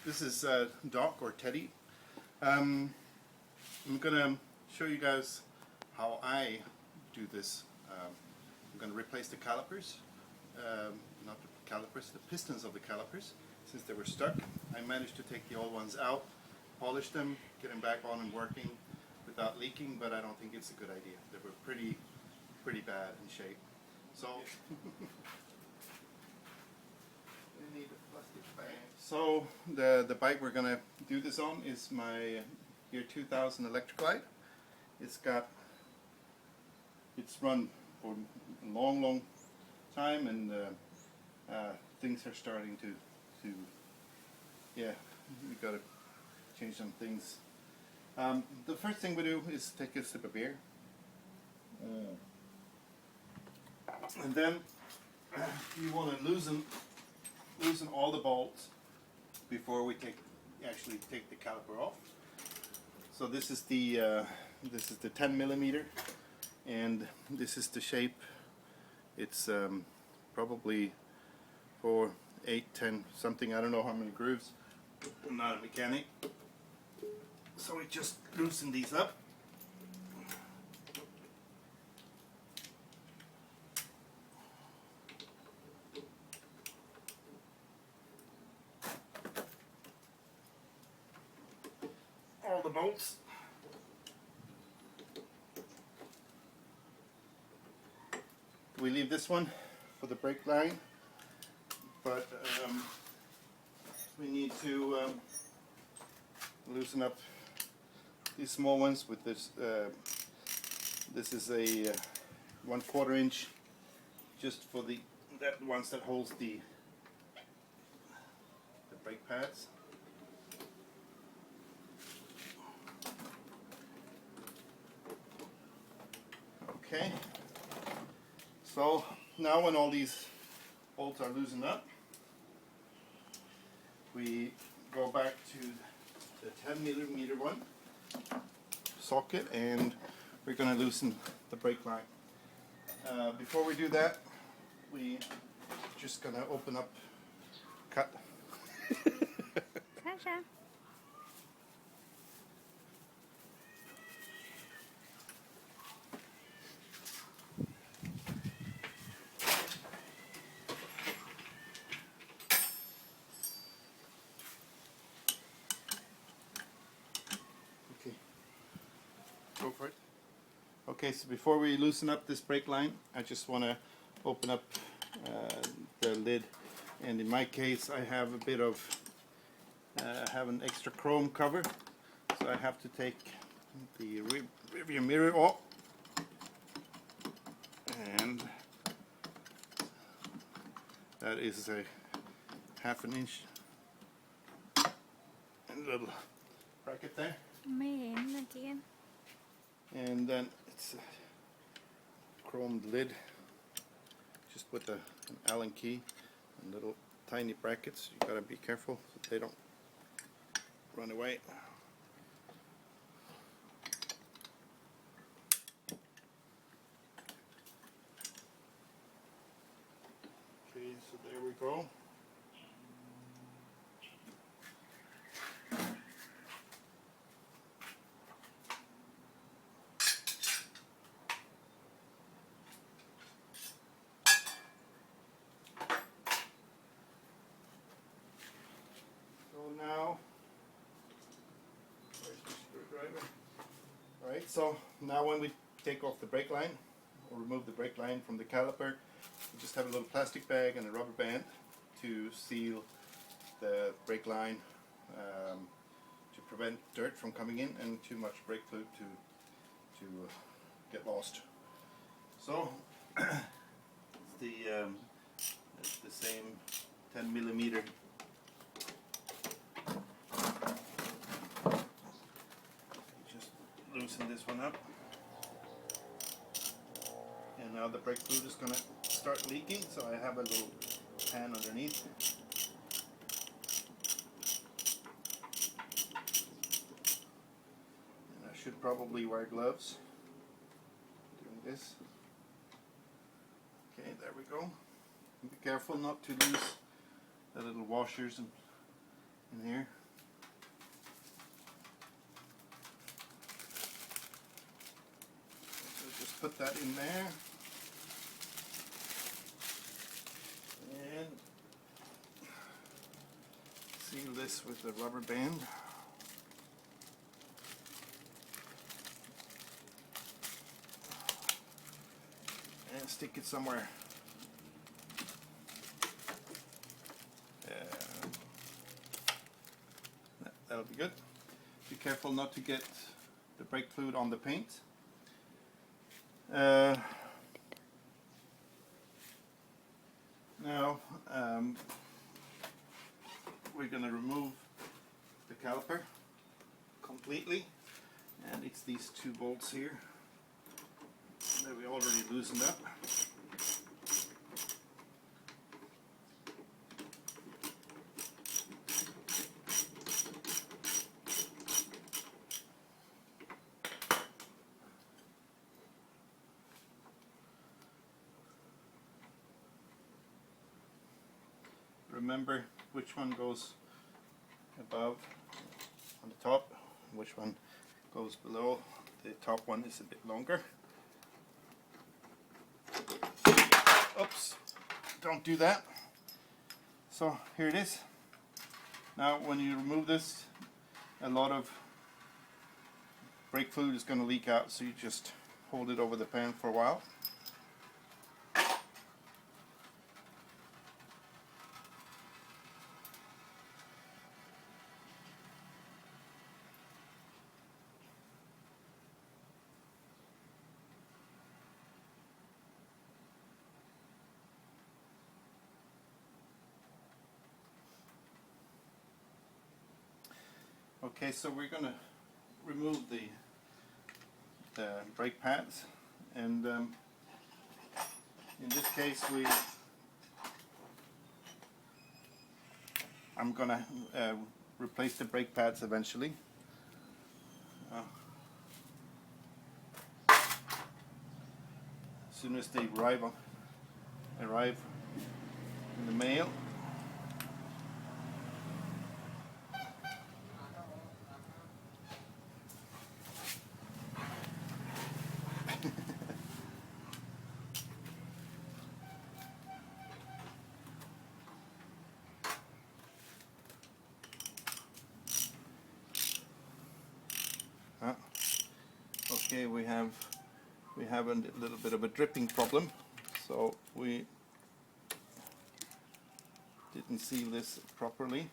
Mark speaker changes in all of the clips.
Speaker 1: This is Doc or Teddy. I'm gonna show you guys how I do this. I'm gonna replace the calipers, not the calipers, the pistons of the calipers, since they were stuck. I managed to take the old ones out, polish them, get them back on and working without leaking, but I don't think it's a good idea. They were pretty bad in shape. So we need a plastic bag. So the bike we're gonna do this on is my year 2000 Electraglide. It's run for a long time, and things are starting to yeah, we gotta change some things. The first thing we do is take a sip of beer, and then you want to loosen all the bolts before we actually take the caliper off. So this is the 10 millimeter, and this is the shape. It's probably for 8, 10 something. I don't know how many grooves. I'm not a mechanic. So we just loosen these up. All the bolts. We leave this one for the brake line, but we need to loosen up these small ones with this. This is a 1/4 inch, just for the ones that holds the brake pads. Okay, so now when all these bolts are loosened up, we go back to the 10 millimeter one socket, and we're going to loosen the brake line. Before we do that, we just going to open up, cut.
Speaker 2: Sasha.
Speaker 1: Okay, go for it. Okay, so before we loosen up this brake line, I just want to open up the lid, and in my case I have a bit of have an extra chrome cover, so I have to take the rear mirror off, and that is a 1/2 inch and a little bracket there.
Speaker 2: Again.
Speaker 1: And then it's a chromed lid, just with an Allen key and little tiny brackets. You gotta be careful so they don't run away. Okay, so there we go. So now, where's the screwdriver? Alright, so now when we take off the brake line, or remove the brake line from the caliper, we just have a little plastic bag and a rubber band to seal the brake line, to prevent dirt from coming in and too much brake fluid to get lost. So it's the same 10 millimeter. Just loosen this one up, and now the brake fluid is going to start leaking, so I have a little pan underneath. And I should probably wear gloves doing this. Okay, there we go. Be careful not to lose the little washers in here. So just put that in there. And seal this with a rubber band. And stick it somewhere. That'll be good. Be careful not to get the brake fluid on the paint. Now we're going to remove the caliper completely, and it's these two bolts here that we already loosened up. Remember which one goes above on the top, which one goes below. The top one is a bit longer. Oops, don't do that. So here it is. Now when you remove this, a lot of brake fluid is going to leak out, so you just hold it over the pan for a while. Okay, so we're going to remove the brake pads, and in this case I'm going to replace the brake pads eventually. As soon as they arrive in the mail. Okay, we have a little bit of a dripping problem, so we didn't seal this properly.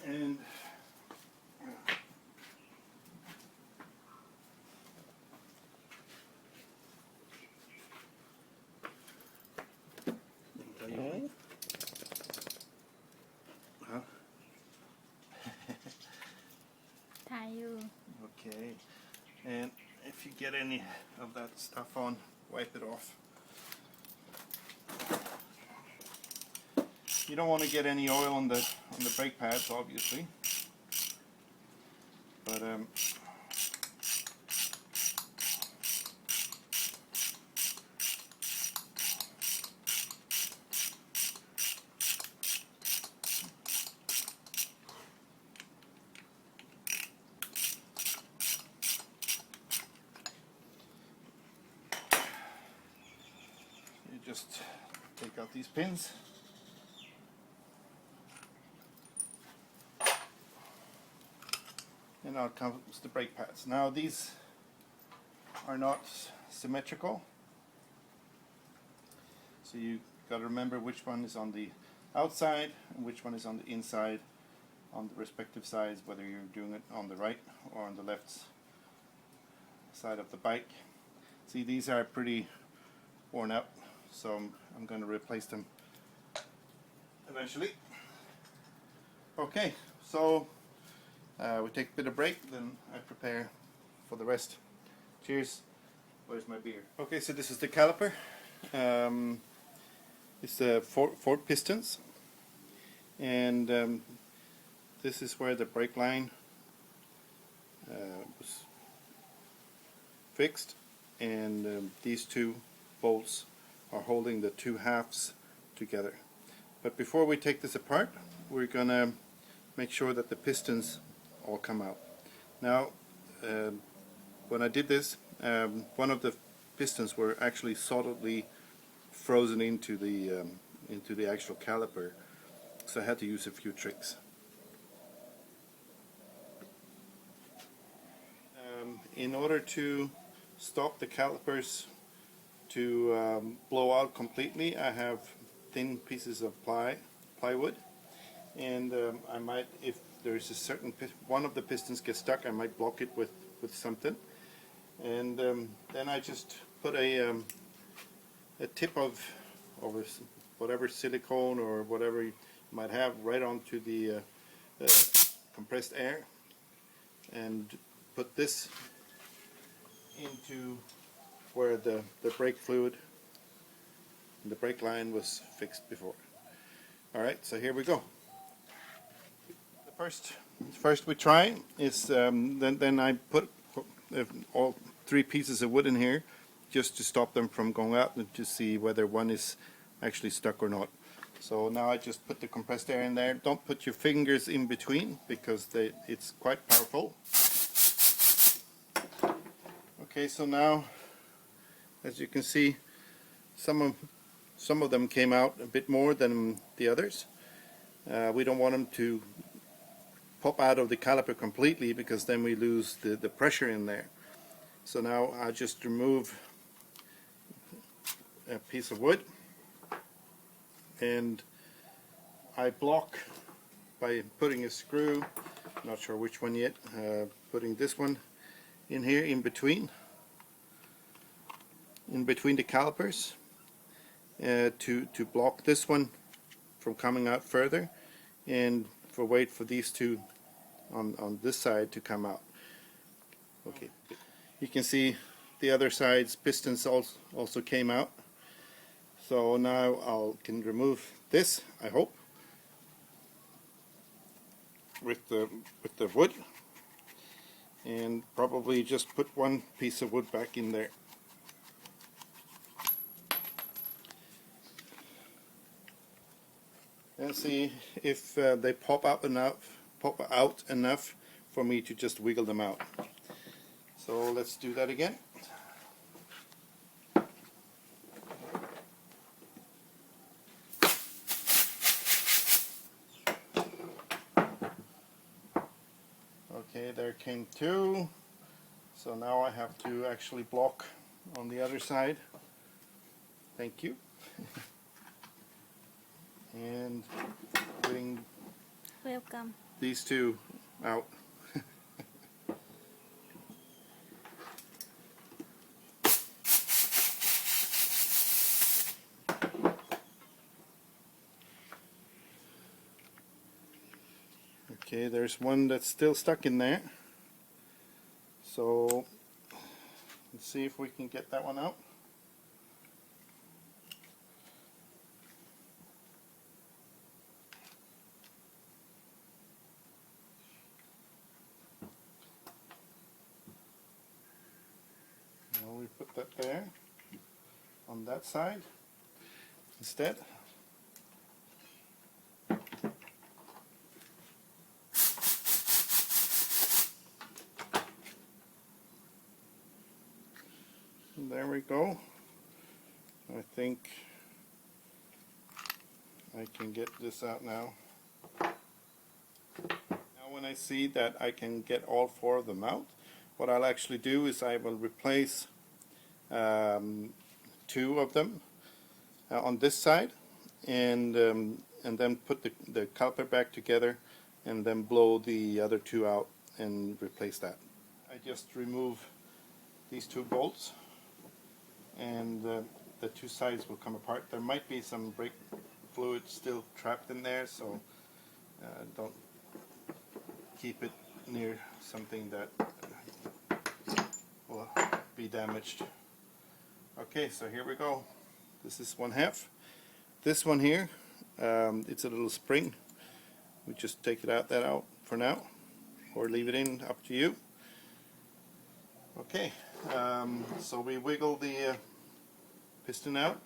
Speaker 1: And okay, and if you get any of that stuff on, wipe it off. You don't want to get any oil on the brake pads, obviously, but you just take out these pins. And now comes the brake pads. Now these are not symmetrical, so you got to remember which one is on the outside and which one is on the inside on the respective sides, whether you're doing it on the right or on the left side of the bike. See, these are pretty worn out, so I'm going to replace them eventually. Okay, so we take a bit of break, then I prepare for the rest. Cheers. Where's my beer? Okay, so this is the caliper. It's the four Pistons, and this is where the brake line was fixed, and these two bolts are holding the two halves together. But before we take this apart, we're gonna make sure that the pistons all come out. Now, when I did this, one of the pistons were actually solidly frozen into the actual caliper, so I had to use a few tricks. In order to stop the calipers to blow out completely, I have thin pieces of plywood, and I might, if there's a certain one of the pistons gets stuck, I might block it with something, and then I just put a tip of whatever silicone or whatever you might have right onto the compressed air, and put this into where the brake fluid and the brake line was fixed before. Alright, so here we go. The first we try is then I put all three pieces of wood in here just to stop them from going out and to see whether one is actually stuck or not. So now I just put the compressed air in there. Don't put your fingers in between because it's quite powerful. Okay, so now, as you can see, some of them came out a bit more than the others. We don't want them to pop out of the caliper completely because then we lose the pressure in there. So now I just remove a piece of wood, and I block by putting a screw, not sure which one yet, putting this one in here in between the calipers to block this one from coming out further, and wait for these two on this side to come out. Okay, you can see the other side's pistons also came out. So now I can remove this, I hope, with the wood, and probably just put one piece of wood back in there. And see if they pop out enough for me to just wiggle them out. So let's do that again. Okay, there came two. So now I have to actually block on the other side. Thank you. And putting
Speaker 2: Welcome.
Speaker 1: these two out. Okay, there's one that's still stuck in there. So let's see if we can get that one out. Well, we put that there on that side instead. There we go. I think I can get this out now. Now when I see that I can get all four of them out, what I'll actually do is I will replace two of them on this side, and then put the caliper back together, and then blow the other two out and replace that. I just remove these two bolts, and the two sides will come apart. There might be some brake fluid still trapped in there, so don't keep it near something that will be damaged. Okay, so here we go. This is one half. This one here, it's a little spring. We just take that out, for now, or leave it in, up to you. Okay, so we wiggle the piston out.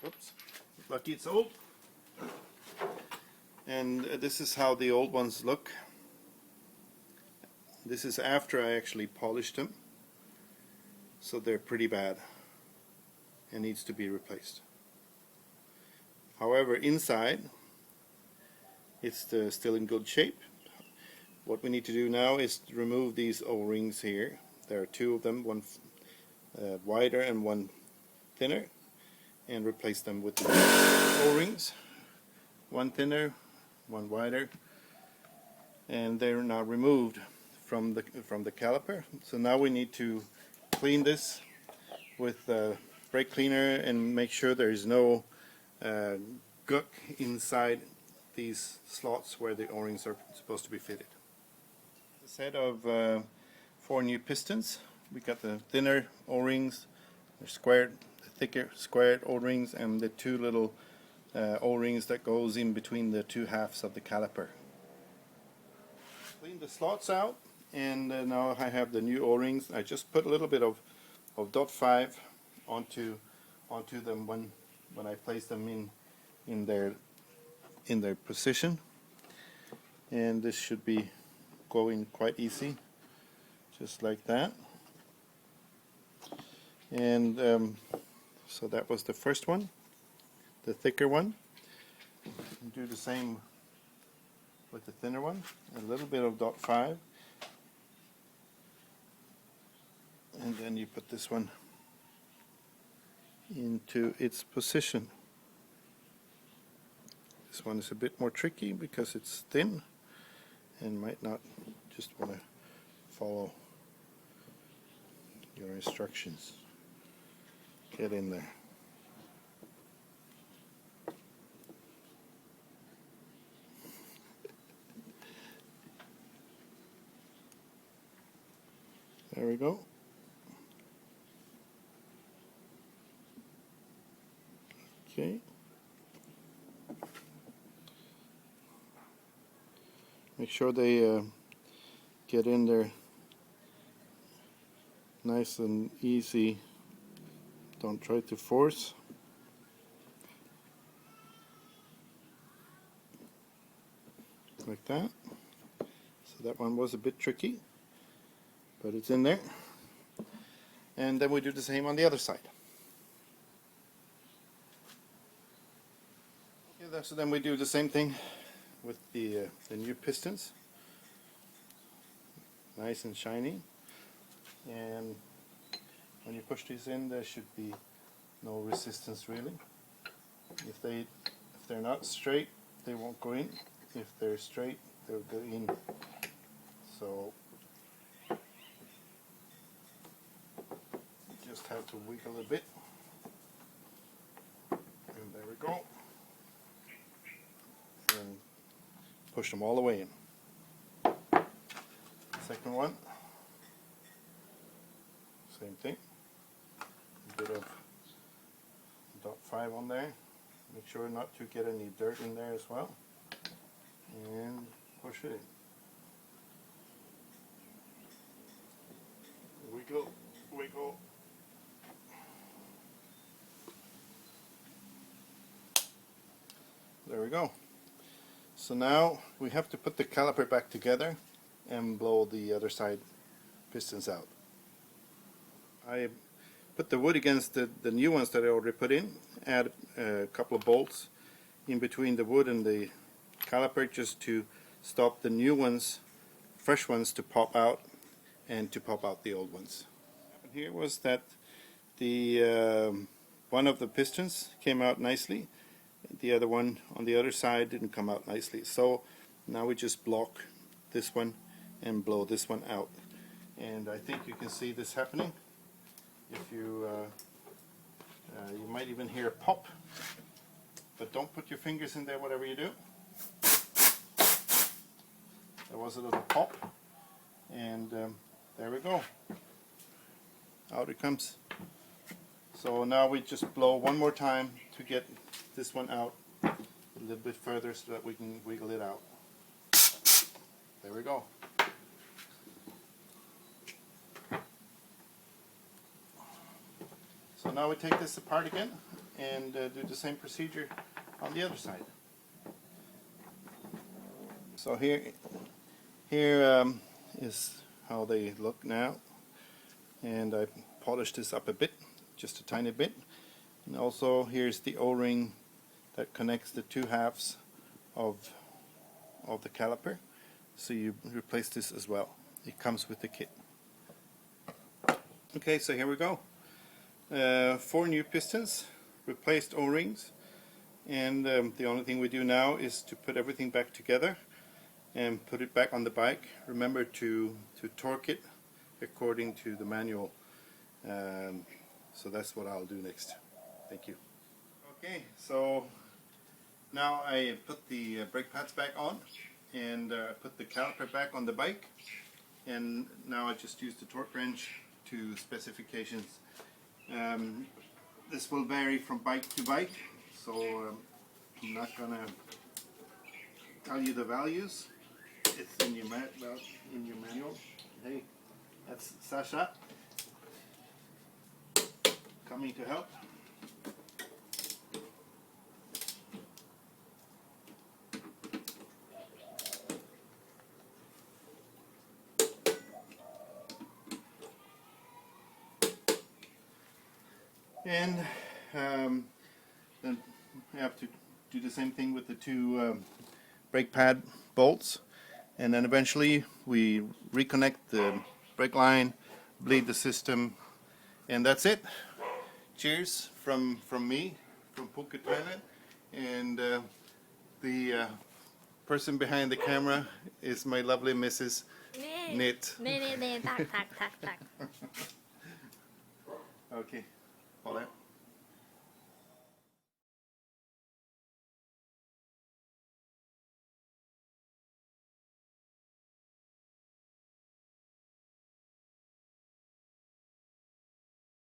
Speaker 1: Oops, lucky it's old. And this is how the old ones look. This is after I actually polished them, so they're pretty bad and needs to be replaced. However, inside it's still in good shape. What we need to do now is to remove these O-rings here. There are two of them, one wider and one thinner, and replace them with the O-rings. One thinner, one wider, and they're now removed from the caliper. So now we need to clean this with brake cleaner and make sure there is no gunk inside these slots where the O-rings are supposed to be fitted. A set of 4 new pistons. We got the thinner O-rings, they're squared, the thicker squared O-rings, and the 2 little O-rings that goes in between the 2 halves of the caliper. Clean the slots out, and now I have the new O-rings. I just put a little bit of .5 onto them when I place them in their position, and this should be going quite easy, just like that. And so that was the first one, the thicker one. Do the same with the thinner one, a little bit of .5, and then you put this one into its position. This one is a bit more tricky because it's thin and might not just want to follow your instructions. Get in there. There we go. Okay. Make sure they get in there nice and easy. Don't try to force. Like that. So that one was a bit tricky, but it's in there. And then we do the same on the other side. Okay, so then we do the same thing with the new pistons. Nice and shiny. And when you push these in, there should be no resistance really. If they're not straight, they won't go in. If they're straight, they'll go in. So just have to wiggle a bit, and there we go, and push them all the way in. Second one, same thing, a bit of .5 on there, make sure not to get any dirt in there as well, and push it in. Wiggle, wiggle. There we go. So now we have to put the caliper back together and blow the other side pistons out. I put the wood against the new ones that I already put in, add a couple of bolts in between the wood and the caliper just to stop the new ones, fresh ones, to pop out and to pop out the old ones. What happened here was that the one of the pistons came out nicely, the other one on the other side didn't come out nicely. So now we just block this one and blow this one out. And I think you can see this happening. If you you might even hear a pop, but don't put your fingers in there whatever you do. There was a little pop, and there we go. Out it comes. So now we just blow one more time to get this one out. little bit further so that we can wiggle it out. There we go. So now we take this apart again and do the same procedure on the other side. So here is how they look now, and I polished this up a bit, just a tiny bit. And also here's the O-ring that connects the two halves of the caliper. So you replace this as well. It comes with the kit. Okay, so here we go. 4 new pistons, replaced O-rings, and the only thing we do now is to put everything back together and put it back on the bike. Remember to torque it according to the manual. So that's what I'll do next. Thank you. Okay, so now I put the brake pads back on and put the caliper back on the bike, and now I just use the torque wrench to specifications. This will vary from bike to bike, so I'm not gonna tell you the values. It's in your manual. Hey, that's Sasha coming to help. And then I have to do the same thing with the 2 brake pad bolts, and then eventually we reconnect the brake line, bleed the system, and that's it. Cheers from me, from Phuket, Thailand, and the person behind the camera is my lovely Mrs. Knit.
Speaker 2: นี่ตัก
Speaker 1: Okay, hold that.